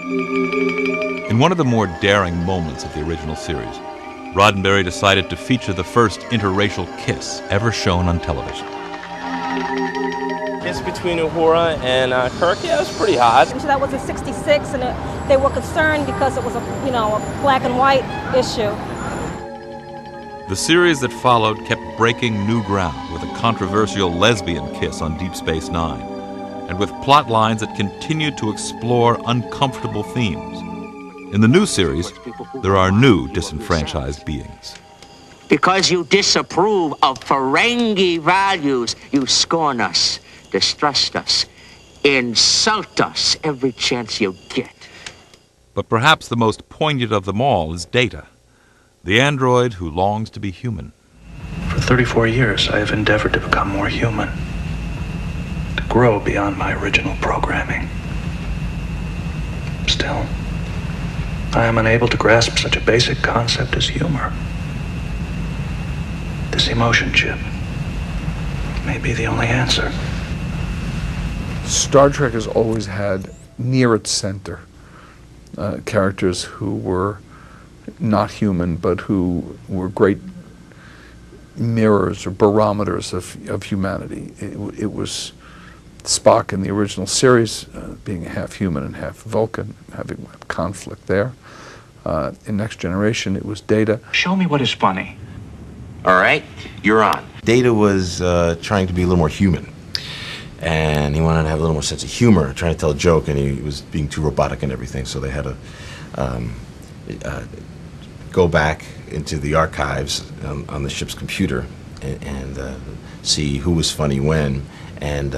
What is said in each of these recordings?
In one of the more daring moments of the original series, Roddenberry decided to feature the first interracial kiss ever shown on television. Kiss between Uhura and Kirk, yeah, it was pretty hot. That was in '66, and they were concerned because it was a black and white issue. The series that followed kept breaking new ground with a controversial lesbian kiss on Deep Space Nine, and with plot lines that continued to explore uncomfortable themes. In the new series, there are new disenfranchised beings. Because you disapprove of Ferengi values, you scorn us, distrust us, insult us every chance you get. But perhaps the most poignant of them all is Data, the android who longs to be human. For 34 years, I have endeavored to become more human, to grow beyond my original programming. Still, I am unable to grasp such a basic concept as humor. This emotion chip may be the only answer. Star Trek has always had near its center characters who were not human, but who were great mirrors or barometers of humanity. It was Spock in the original series, being half human and half Vulcan, having conflict there. In Next Generation, it was Data. Show me what is funny. All right, you're on. Data was trying to be a little more human. And he wanted to have a little more sense of humor, trying to tell a joke, and he was being too robotic and everything, so they had to go back into the archives on the ship's computer and see who was funny when. And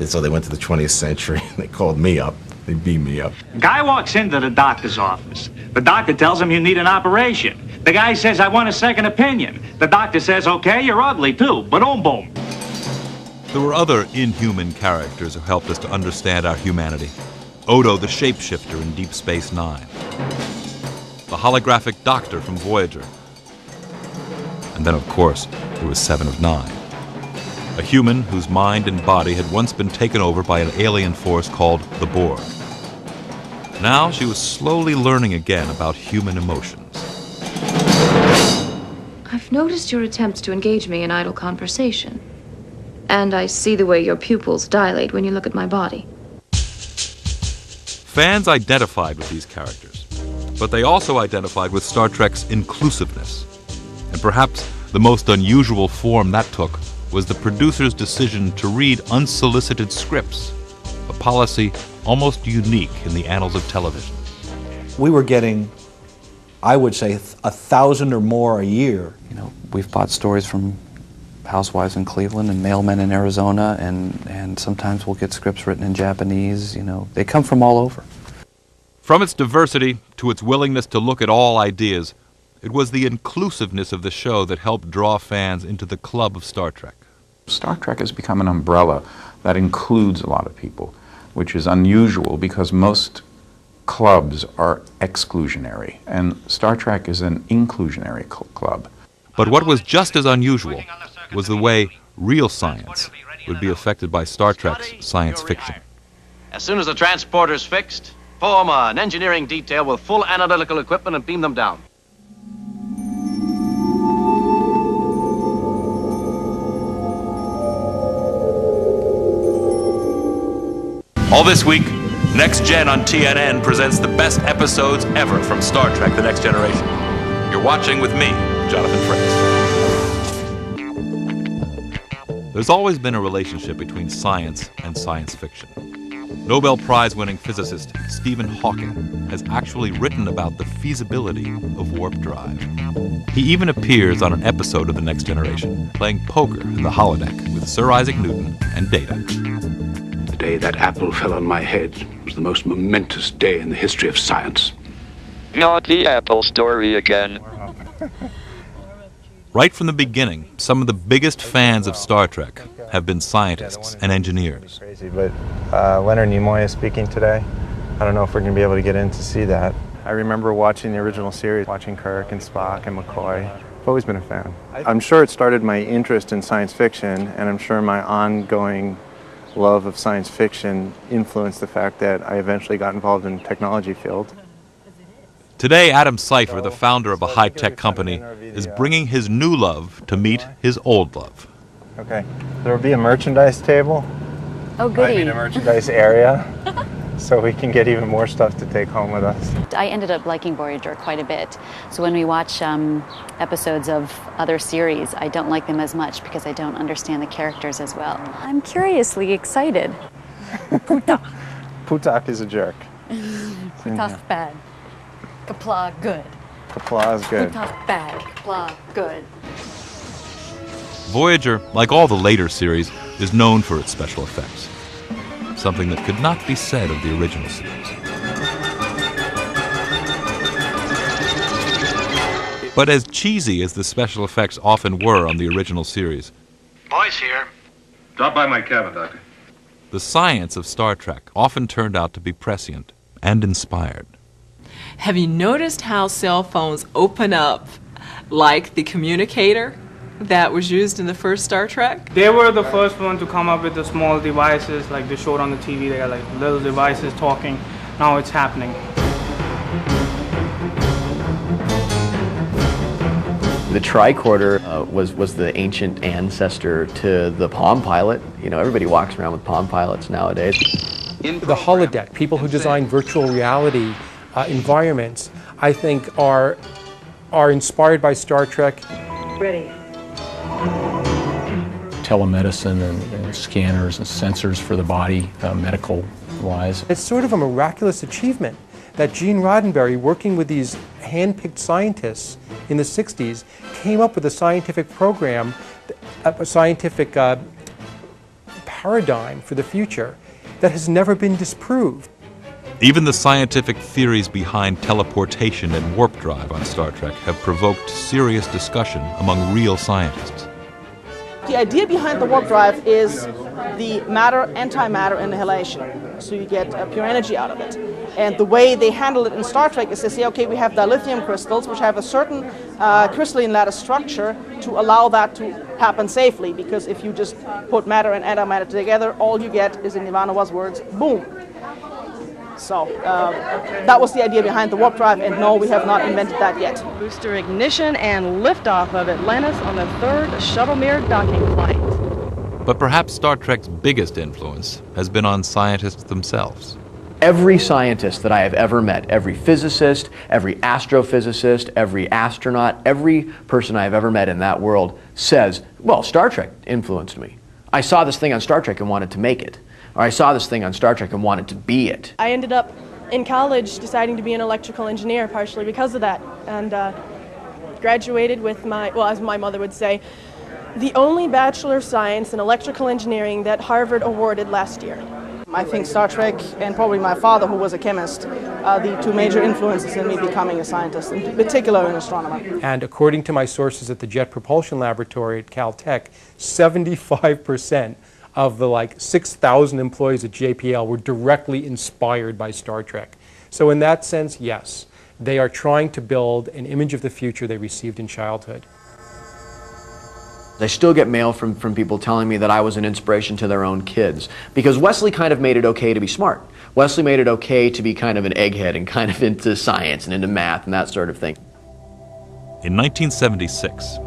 so they went to the 20th century, and they called me up. They beamed me up. Guy walks into the doctor's office. The doctor tells him you need an operation. The guy says, I want a second opinion. The doctor says, okay, you're ugly too, but boom. There were other inhuman characters who helped us to understand our humanity. Odo the shapeshifter in Deep Space Nine. The holographic doctor from Voyager. And then, of course, there was Seven of Nine. A human whose mind and body had once been taken over by an alien force called the Borg. Now she was slowly learning again about human emotions. I've noticed your attempts to engage me in idle conversation. And I see the way your pupils dilate when you look at my body. Fans identified with these characters, but they also identified with Star Trek's inclusiveness. And perhaps the most unusual form that took was the producer's decision to read unsolicited scripts, a policy almost unique in the annals of television. We were getting, I would say, 1,000 or more a year. We've bought stories from housewives in Cleveland and mailmen in Arizona, and sometimes we'll get scripts written in Japanese. They come from all over. From its diversity to its willingness to look at all ideas, it was the inclusiveness of the show that helped draw fans into the club of Star Trek. Star Trek has become an umbrella that includes a lot of people, which is unusual because most clubs are exclusionary, and Star Trek is an inclusionary club. But what was just as unusual was the way real science would be affected by Star Trek's science fiction. As soon as the transporter's fixed, form an engineering detail with full analytical equipment and beam them down. All this week, Next Gen on TNN presents the best episodes ever from Star Trek: The Next Generation. You're watching with me, Jonathan Frakes. There's always been a relationship between science and science fiction. Nobel Prize-winning physicist Stephen Hawking has actually written about the feasibility of warp drive. He even appears on an episode of The Next Generation, playing poker in the holodeck with Sir Isaac Newton and Data. The day that apple fell on my head was the most momentous day in the history of science. Not the apple story again. Right from the beginning, some of the biggest fans of Star Trek have been scientists and engineers. Crazy, but Leonard Nimoy is speaking today. I don't know if we're going to be able to get in to see that. I remember watching the original series, watching Kirk and Spock and McCoy. I've always been a fan. I'm sure it started my interest in science fiction, and I'm sure my ongoing love of science fiction influenced the fact that I eventually got involved in the technology field. Today, Adam Seifer, the founder of a high-tech company, is bringing his new love to meet his old love. Okay, there will be a merchandise table. Oh, goody. I mean, a merchandise area, so we can get even more stuff to take home with us. I ended up liking Voyager quite a bit. So when we watch episodes of other series, I don't like them as much because I don't understand the characters as well. I'm curiously excited. Putak is a jerk. Putak's bad. Kapla good. Kapla is good. Putak bad. Kapla good. Voyager, like all the later series, is known for its special effects, something that could not be said of the original series. But as cheesy as the special effects often were on the original series, Boys here. Drop by my cabin, Doctor. the science of Star Trek often turned out to be prescient and inspired. Have you noticed how cell phones open up like the communicator that was used in the first Star Trek? They were the first one to come up with the small devices, like they showed on the TV. They got like little devices talking. Now it's happening. The tricorder was the ancient ancestor to the Palm Pilot. You know, everybody walks around with Palm Pilots nowadays. The holodeck, people who design virtual reality environments, I think are inspired by Star Trek. Ready. Telemedicine and scanners and sensors for the body, medical-wise. It's sort of a miraculous achievement that Gene Roddenberry, working with these hand-picked scientists in the 60s, came up with a scientific program, a scientific paradigm for the future that has never been disproved. Even the scientific theories behind teleportation and warp drive on Star Trek have provoked serious discussion among real scientists. The idea behind the warp drive is the antimatter annihilation. So you get pure energy out of it. And the way they handle it in Star Trek is they say, okay, we have dilithium crystals, which have a certain crystalline lattice structure to allow that to happen safely. Because if you just put matter and antimatter together, all you get is, in Ivanova's words, boom. So that was the idea behind the warp drive, and no, we have not invented that yet. Booster ignition and liftoff of Atlantis on the third shuttle-mirror docking flight. But perhaps Star Trek's biggest influence has been on scientists themselves. Every scientist that I have ever met, every physicist, every astrophysicist, every astronaut, every person I have ever met in that world says, well, Star Trek influenced me. I saw this thing on Star Trek and wanted to make it. Or I saw this thing on Star Trek and wanted to be it. I ended up in college deciding to be an electrical engineer, partially because of that, and graduated with my, well, as my mother would say, the only Bachelor of Science in Electrical Engineering that Harvard awarded last year. I think Star Trek and probably my father, who was a chemist, are the two major influences in me becoming a scientist, in particular an astronomer. And according to my sources at the Jet Propulsion Laboratory at Caltech, 75% of the like 6,000 employees at JPL were directly inspired by Star Trek. So in that sense, yes, they are trying to build an image of the future they received in childhood. I still get mail from people telling me that I was an inspiration to their own kids. Because Wesley kind of made it okay to be smart. Wesley made it okay to be kind of an egghead and kind of into science and into math and that sort of thing. In 1976,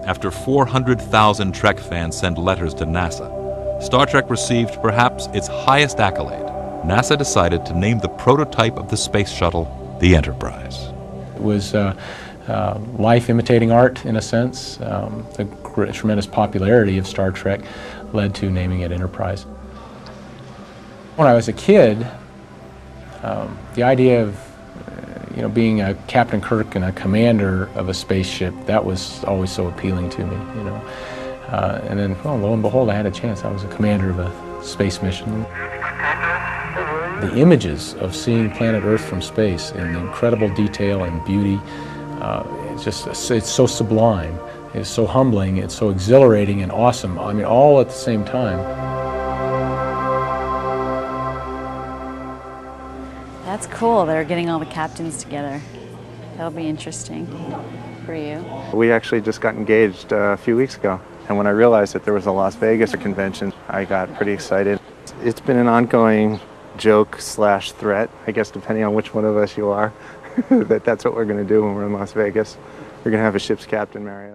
after 400,000 Trek fans sent letters to NASA, Star Trek received perhaps its highest accolade. NASA decided to name the prototype of the space shuttle the Enterprise. It was life imitating art, in a sense. The tremendous popularity of Star Trek led to naming it Enterprise. When I was a kid, the idea of being a Captain Kirk and a commander of a spaceship, that was always so appealing to me, and then, well, lo and behold, I had a chance. I was a commander of a space mission. The images of seeing planet Earth from space in incredible detail and beauty, it's so sublime, it's so humbling, it's so exhilarating and awesome. I mean, all at the same time. That's cool. They're getting all the captains together. That'll be interesting for you. We actually just got engaged a few weeks ago. And when I realized that there was a Las Vegas convention, I got pretty excited. It's been an ongoing joke / threat, I guess, depending on which one of us you are, that's what we're going to do when we're in Las Vegas. We're going to have a ship's captain marry us.